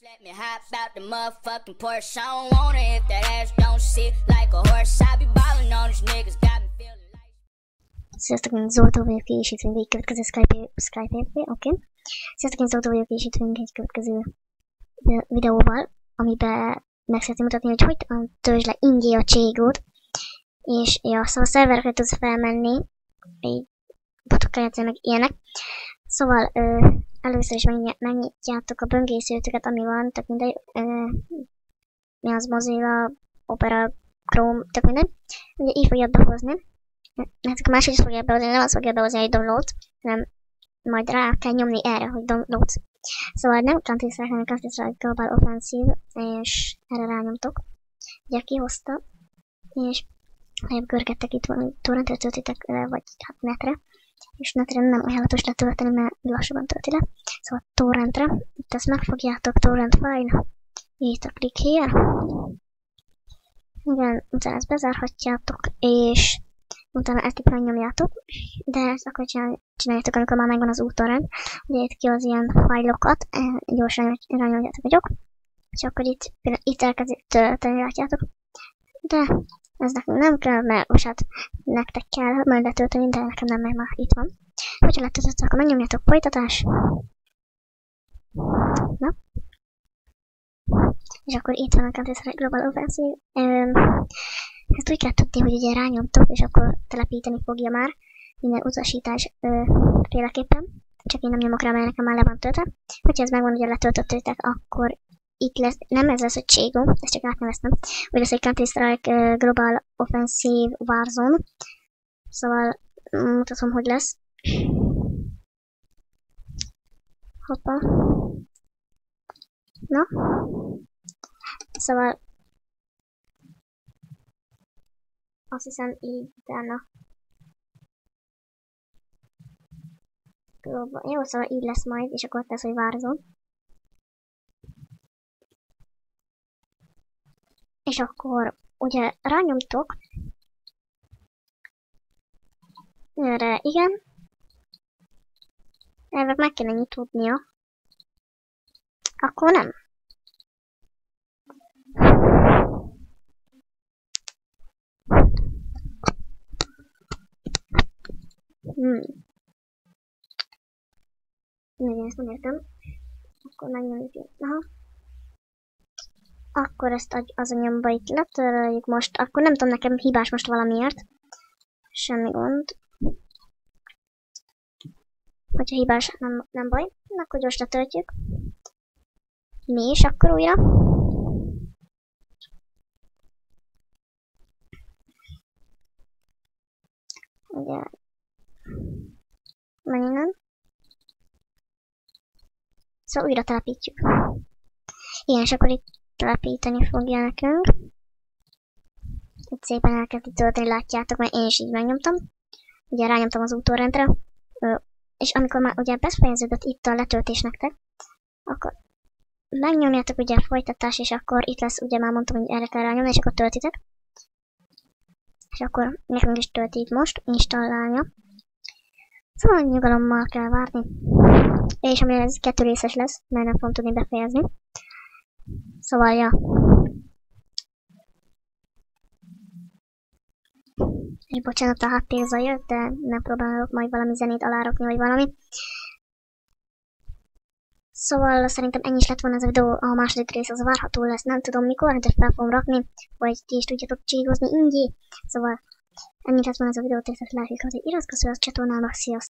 Let me hop out the motherfucking Porsche. I don't want it if that ass don't sit like a horse. I be ballin' on these niggas, got me feeling like. Sziasztok, én Zoltó vagyok, és itt vagyunk egy következő Skype, oké. Sziasztok, én Zoltó vagyok, és itt vagyunk egy következő videóval, amiben meg szeretném mutatni, hogy hogy töltsd le ingé a cségót, és ja, szóval a szerverekre tudsz felmenni, így botokkal játszani meg ilyenek. Szóval először is megnyitjátok a böngészőtöket, ami van, tök mindegy, mi az, Mozilla, Opera, Chrome, tök mindegy. Ugye így fogja behozni. Hát a másik is fogja behozni, nem az fogja behozni, hogy download, hanem majd rá kell nyomni erre, hogy download. Szóval nem Counter-Strike, hanem Counter-Strike Global Offensive, és erre rányomtok. Ugye kihozta, és ha görgettek itt van, hogy torrentre töltitek, vagy hát netre. És netre nem ajánlatos letölteni, mert lassabban tölti le. Szóval torrentre, itt ezt megfogjátok, torrent file, itt a click here. Igen, utána ezt bezárhatjátok, és utána ezt itt megnyomjátok, de ezt akkor csináljátok, amikor már megvan az úttorrent. Ugye itt ki az ilyen fájlokat, gyorsan rányomjátok vagyok, és akkor itt elkezdik tölteni, látjátok. De ez nekünk nem kell, mert most hát nektek kell majd letölteni, de nekem nem, mert már itt van. Hogyha letöltöttek, akkor megnyomjátok folytatás. Na. És akkor itt van a Counter-Strike Global Offensive. Ezt úgy kell tudni, hogy ugye rányomtok, és akkor telepíteni fogja már minden utasítás féleképpen. Csak én nem nyomok rá, mert nekem már le van töltve. Hogyha ez megvan, ugye letöltöttétek, akkor itt lesz, nem ez lesz, hogy Cségó, ezt csak átneveztem. Úgy lesz, hogy Counter-Strike Global Offensive Warzone. Szóval mutatom, hogy lesz. Hoppa. Na. Szóval azt hiszem így utána. Jó, szóval így lesz majd, és akkor ott lesz, hogy Warzone. És akkor ugye rányomtok. Erre igen. Erre meg kéne nyitódnia. Akkor nem. Még ezt nem értem. Akkor megnyomjuk. Aha. Akkor ezt az a nyomba itt letöröljük most. Akkor nem tudom, nekem hibás most valamiért. Semmi gond. Hogyha hibás, nem baj. Akkor gyors letöltjük. Mi is akkor újra. Ugye. Menj innen. Szóval újra telepítjük. Igen, és akkor itt telepíteni fogja nekünk. Itt szépen elkezdi tölteni, látjátok, mert én is így megnyomtam. Ugye rányomtam az úttorrentre. És amikor már ugye befejeződött itt a letöltés nektek, akkor megnyomjátok ugye a folytatás, és akkor itt lesz, ugye már mondtam, hogy erre kell rányomni, és akkor töltitek. És akkor nekünk is tölti itt most, installálja. Szóval nyugalommal kell várni. És amire ez 2 részes lesz, mert nem fogom tudni befejezni. Szóval, ja. És bocsánat, a háttérzaj jött, de nem próbálok majd valami zenét alárakni, vagy valami. Szóval szerintem ennyi is lett volna ez a videó, a második rész az várható lesz, nem tudom mikor, de fel fogom rakni, vagy ti is tudjátok cségozni ingyi. Szóval ennyi lett volna ez a videó, tényleg like, hogy iratkozz fel a csatornának, sziasztok!